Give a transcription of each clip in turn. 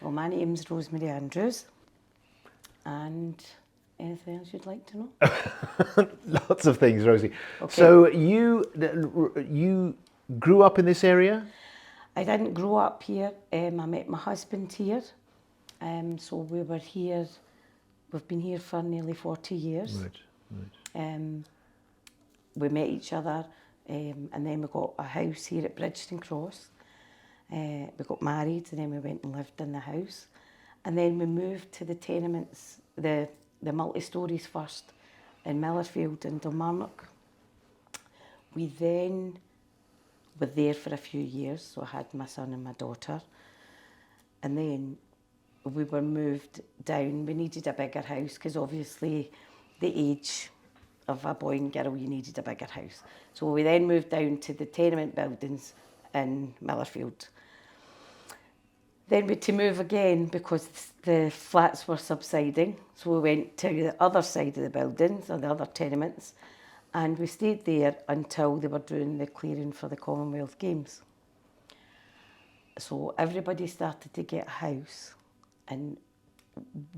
Well, my name's Rosemary Andrews, and anything else you'd like to know? Lots of things, Rosie. Okay. So you grew up in this area? I didn't grow up here. I met my husband here. So we were here, we've been here for nearly 40 years. Right. We met each other, and then we got a house here at Bridgeton Cross. We got married, and then we went and lived in the house. And then we moved to the tenements, the multi-stories first, in Millerfield and Kilmarnock. We then were there for a few years, so I had my son and my daughter. And then we were moved down. We needed a bigger house, because obviously the age of a boy and girl, you needed a bigger house. So we then moved down to the tenement buildings in Millerfield. Then we had to move again because the flats were subsiding. So we went to the other side of the buildings, or the other tenements, and we stayed there until they were doing the clearing for the Commonwealth Games. So everybody started to get a house, and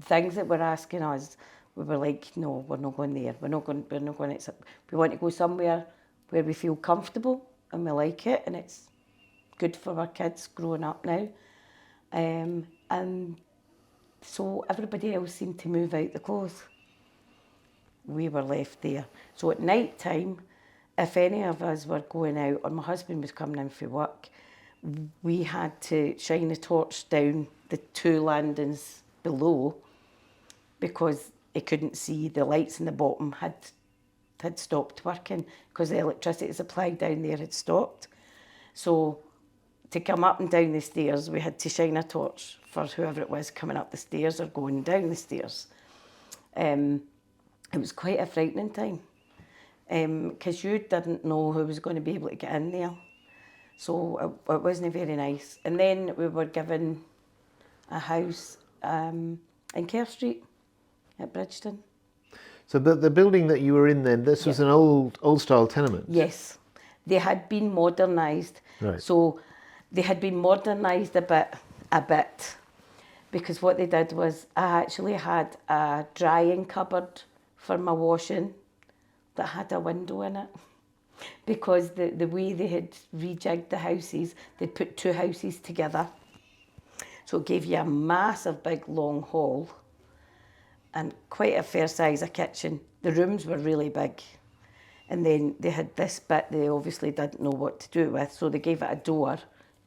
things that were asking us, we were like, no, we're not going there. We're not going. We want to go somewhere where we feel comfortable and we like it, and it's good for our kids growing up now. And so everybody else seemed to move out the close. We were left there. So at night time, if any of us were going out, or my husband was coming in for work, we had to shine a torch down the two landings below, because he couldn't see. The lights in the bottom had stopped working because the electricity supply down there had stopped. So to come up and down the stairs, we had to shine a torch for whoever it was coming up the stairs or going down the stairs. It was quite a frightening time, because you didn't know who was going to be able to get in there. So it wasn't very nice. And then we were given a house in Kerr Street at Bridgeton. So the building that you were in then, this was an old style tenement? Yes. They had been modernised. Right. So they had been modernised a bit, because what they did was, I actually had a drying cupboard for my washing that had a window in it. Because the way they had rejigged the houses, they'd put two houses together. So it gave you a massive big long hall and quite a fair size of kitchen. The rooms were really big. And then they had this bit they obviously didn't know what to do with, so they gave it a door,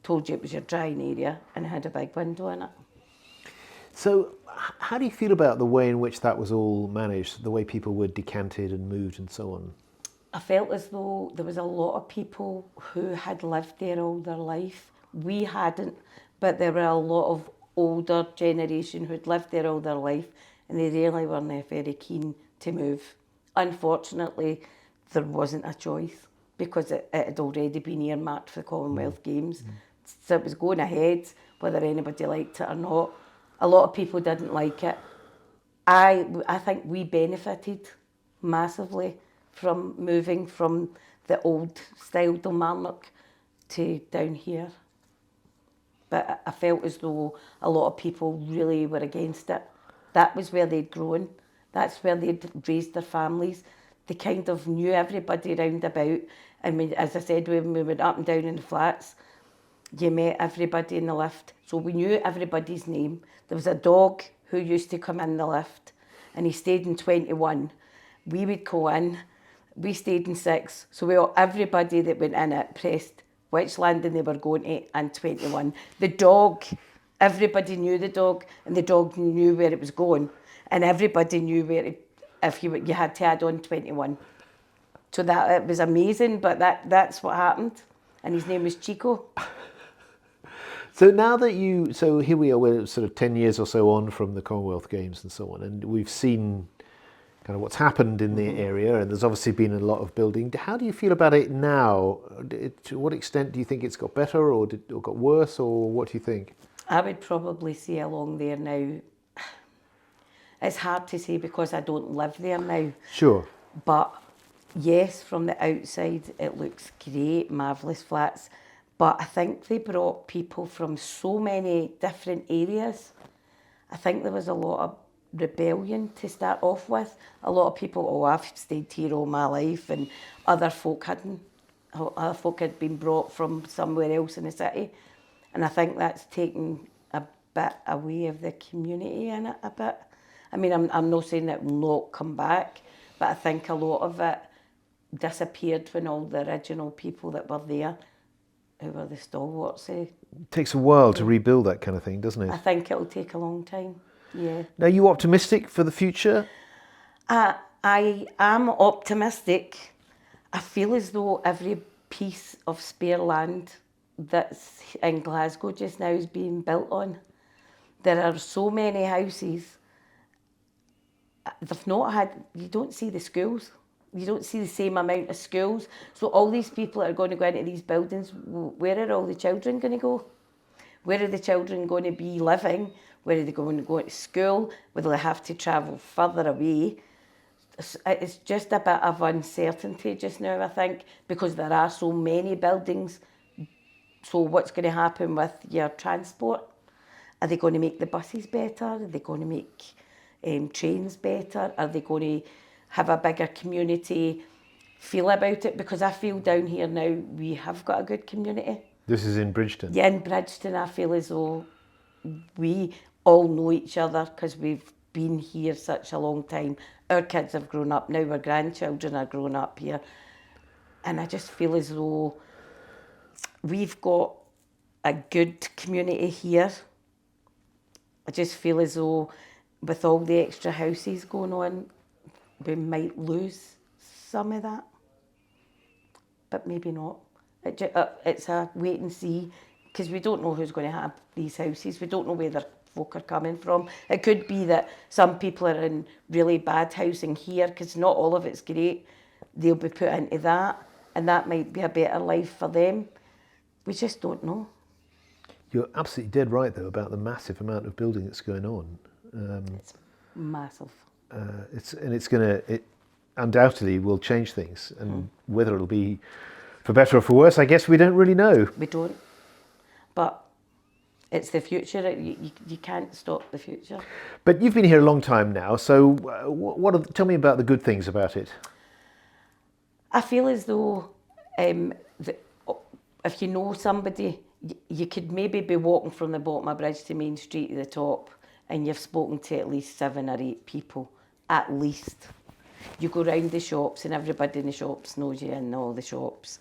told you it was your drying area, and it had a big window in it. So how do you feel about the way in which that was all managed, the way people were decanted and moved and so on? I felt as though there was a lot of people who had lived there all their life. We hadn't, but there were a lot of older generation who'd lived there all their life, and they really weren't very keen to move. Unfortunately, there wasn't a choice, because it had already been earmarked for the Commonwealth Games. So it was going ahead, whether anybody liked it or not. A lot of people didn't like it. I think we benefited massively from moving from the old style Kilmarnock to down here. But I felt as though a lot of people really were against it. That was where they'd grown. That's where they'd raised their families. They kind of knew everybody round about. I mean, as I said, when we went up and down in the flats, you met everybody in the lift. So we knew everybody's name. There was a dog who used to come in the lift, and he stayed in 21. We would go in, we stayed in 6. So everybody that went in it pressed which landing they were going to and 21. The dog, everybody knew the dog, and the dog knew where it was going. And everybody knew if you had to add on 21. So that it was amazing, but that's what happened. And his name was Chico. So now that so here we are, we're sort of 10 years or so on from the Commonwealth Games and so on, and we've seen kind of what's happened in the area, and there's obviously been a lot of building. How do you feel about it now? To what extent do you think it's got better or got worse, or what do you think? I would probably say along there now, it's hard to say because I don't live there now. Sure. But yes, from the outside, it looks great, marvellous flats. But I think they brought people from so many different areas. I think there was a lot of rebellion to start off with. A lot of people, oh, I've stayed here all my life, and other folk hadn't. Other folk had been brought from somewhere else in the city. And I think that's taken a bit away of the community in it a bit. I mean, I'm not saying it will not come back, but I think a lot of it disappeared when all the original people that were there, who were the stalwarts, It takes a while to rebuild that kind of thing, doesn't I it? think it'll take a long time. Yeah. Now, are you optimistic for the future? I am optimistic. I feel as though every piece of spare land that's in Glasgow just now is being built on. There are so many houses. They've not had, you don't see the schools. You don't see the same amount of schools. So all these people that are going to go into these buildings, where are all the children going to go? Where are the children going to be living? Where are they going to go to school? Will they have to travel further away? It's just a bit of uncertainty just now, I think, because there are so many buildings. So what's going to happen with your transport? Are they going to make the buses better? Are they going to make trains better? Are they going to have a bigger community feel about it? Because I feel down here now we have got a good community. This is in Bridgeton. Yeah, in Bridgeton I feel as though we all know each other because we've been here such a long time. Our kids have grown up now, our grandchildren are grown up here. And I just feel as though we've got a good community here. I just feel as though with all the extra houses going on, we might lose some of that. But maybe not. It's a wait and see, because we don't know who's going to have these houses. We don't know where the folk are coming from. It could be that some people are in really bad housing here, because not all of it's great. They'll be put into that, and that might be a better life for them. We just don't know. You're absolutely dead right, though, about the massive amount of building that's going on. It's massive. It undoubtedly will change things, and whether it'll be for better or for worse, I guess we don't really know. We don't. But it's the future. You can't stop the future. But you've been here a long time now, so tell me about the good things about it. I feel as though if you know somebody, you could maybe be walking from the bottom of Bridge to Main Street to the top, and you've spoken to at least 7 or 8 people, at least. You go round the shops and everybody in the shops knows you in all the shops.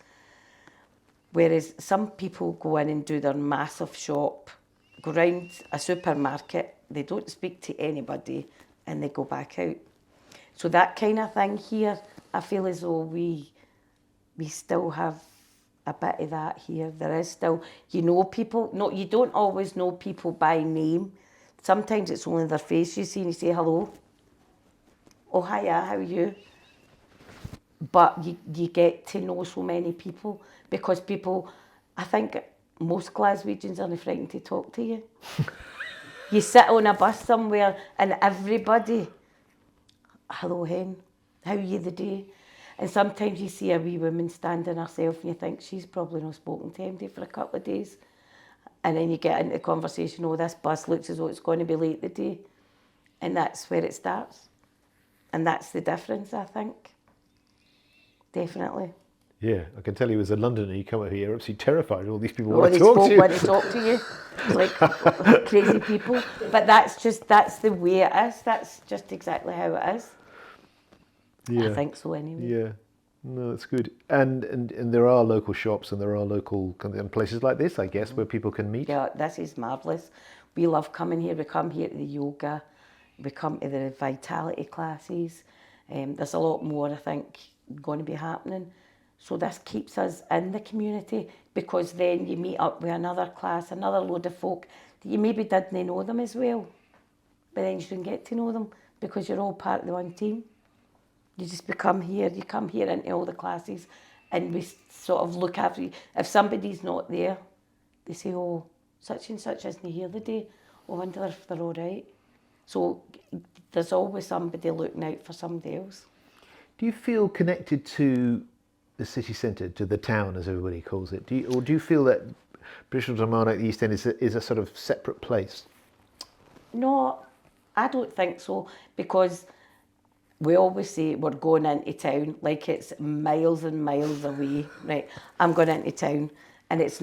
Whereas some people go in and do their massive shop, go round a supermarket, they don't speak to anybody, and they go back out. So that kind of thing here, I feel as though we still have a bit of that here. There is still, you know people. No, you don't always know people by name. Sometimes it's only their face you see and you say hello. Oh, hiya, how are you? But you get to know so many people, because people, I think most Glaswegians aren't frightened to talk to you. You sit on a bus somewhere and everybody, hello hen, how are you the day? And sometimes you see a wee woman standing herself and you think she's probably not spoken to anybody for a couple of days. And then you get into the conversation, oh, this bus looks as though it's going to be late the day. And that's where it starts. And that's the difference, I think. Definitely. Yeah, I can tell you as a Londoner, you come over here, you're absolutely terrified. All these people All want to these talk folk to you. want to talk to you. It's like crazy people. But that's the way it is. That's just exactly how it is. Yeah. I think so anyway. Yeah, no, it's good. And there are local shops and there are local and places like this, I guess, where people can meet. Yeah, this is marvellous. We love coming here. We come here to the yoga. We come to the vitality classes. There's a lot more, I think, going to be happening. So this keeps us in the community, because then you meet up with another class, another load of folk that you maybe didn't know them as well. But then you shouldn't get to know them because you're all part of the one team. You just become here, you come here into all the classes, and we sort of look after you. If somebody's not there, they say, oh, such and such isn't here the day. Oh, I wonder if they're all right. So there's always somebody looking out for somebody else. Do you feel connected to the city centre, to the town, as everybody calls it? Do you feel that British Philharmonic East End is a sort of separate place? No, I don't think so, because we always say we're going into town like it's miles and miles away, right? I'm going into town, and it's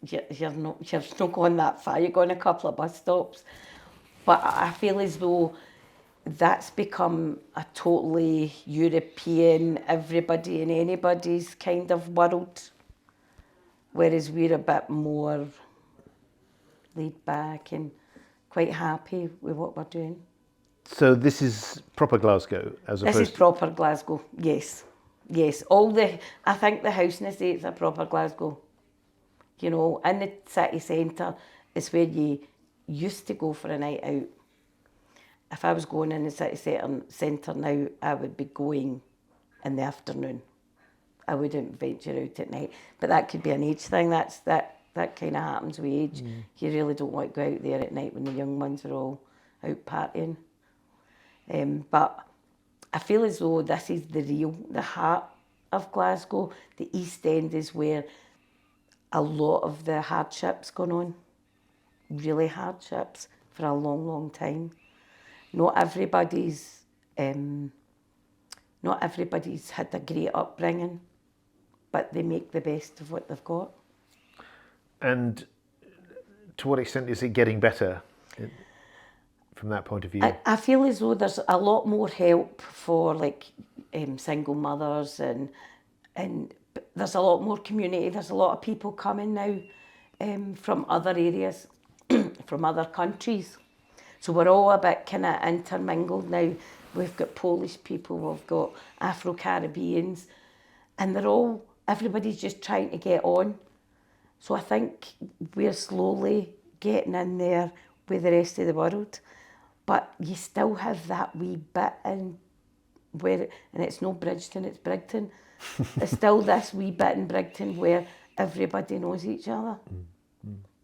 you're not going that far. You're going a couple of bus stops, but I feel as though that's become a totally European, everybody and anybody's kind of world, whereas we're a bit more laid back and quite happy with what we're doing. So this is proper Glasgow, as This opposed is proper Glasgow, yes. Yes, I think the housing estates are proper Glasgow. You know, in the city centre is where you used to go for a night out. If I was going in the city centre now, I would be going in the afternoon. I wouldn't venture out at night. But that could be an age thing. That kind of happens with age. You really don't want to go out there at night when the young ones are all out partying. But I feel as though this is the heart of Glasgow. The East End is where a lot of the hardships gone on. Really hardships for a long, long time. Not everybody's had a great upbringing, but they make the best of what they've got. And to what extent is it getting better from that point of view? I feel as though there's a lot more help for single mothers, and there's a lot more community. There's a lot of people coming now from other areas, from other countries. So we're all a bit kind of intermingled now. We've got Polish people, we've got Afro-Caribbeans, and everybody's just trying to get on. So I think we're slowly getting in there with the rest of the world. But you still have that wee bit and it's no Bridgeton, it's Brigton. There's still this wee bit in Brigton where everybody knows each other.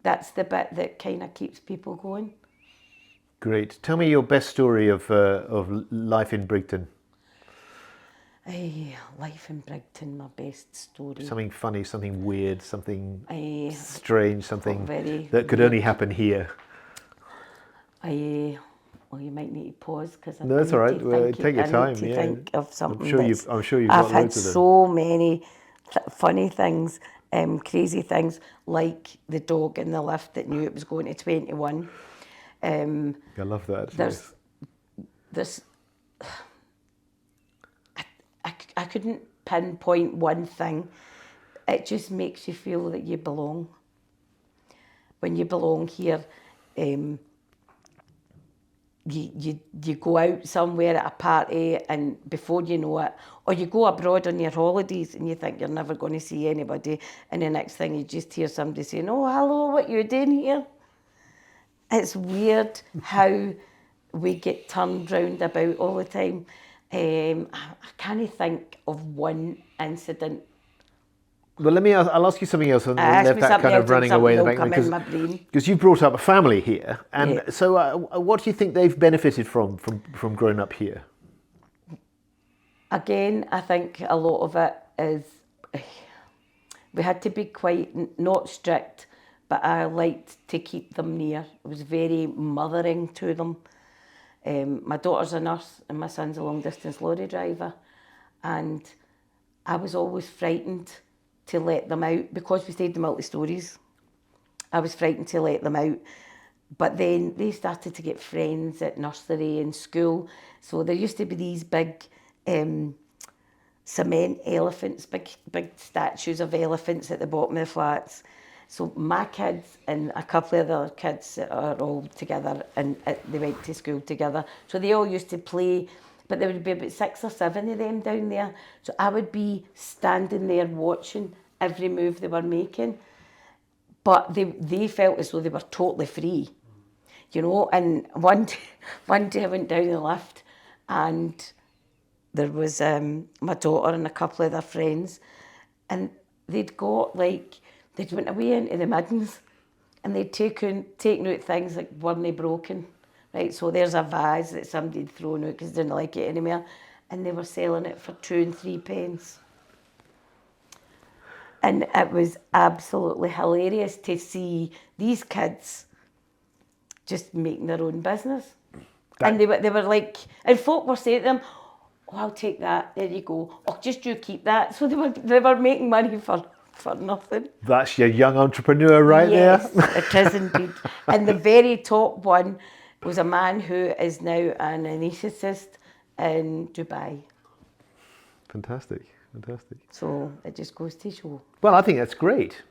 That's the bit that kind of keeps people going. Great. Tell me your best story of life in Brigton. Life in Brigton, my best story. Something funny, something weird, something strange, something that could weird. only happen here. Well, you might need to pause because No, that's all right. Well, take your time. I need to think of something. I'm sure you've got I've had loads of them. so many funny things, crazy things, like the dog in the lift that knew it was going to 21. I love that. There's I couldn't pinpoint one thing. It just makes you feel that you belong. When you belong here, you go out somewhere at a party, and before you know it, or you go abroad on your holidays and you think you're never going to see anybody, and the next thing you just hear somebody saying, "Oh, hello, what you doing here?" It's weird how we get turned round about all the time. I can't think of one incident. Well, I'll ask you something else, and let that kind of running away in the background, because you've brought up a family here, and so what do you think they've benefited from growing up here? Again, I think a lot of it is we had to be quite not strict, but I liked to keep them near. I was very mothering to them. My daughter's a nurse and my son's a long-distance lorry driver, and I was always frightened to let them out because we stayed in multi-stories. I was frightened to let them out, but then they started to get friends at nursery and school. So there used to be these big cement elephants, big statues of elephants at the bottom of the flats. So my kids and a couple of other kids are all together, and they went to school together. So they all used to play, but there would be about 6 or 7 of them down there. So I would be standing there watching every move they were making. But they felt as though they were totally free, you know. And one day I went down the lift, and there was my daughter and a couple of their friends, and they'd went away into the middens, and they'd taken out things like weren't they broken, right? So there's a vase that somebody had thrown out because they didn't like it anymore, and they were selling it for 2 and 3 pence. And it was absolutely hilarious to see these kids just making their own business. And they were like, and folk were saying to them, oh, I'll take that, there you go. Oh, just you keep that. So they were making money for nothing. That's your young entrepreneur right Yes, there. it is indeed. And the very top one was a man who is now an anaesthetist in Dubai. Fantastic, fantastic. So it just goes to show. Well, I think that's great.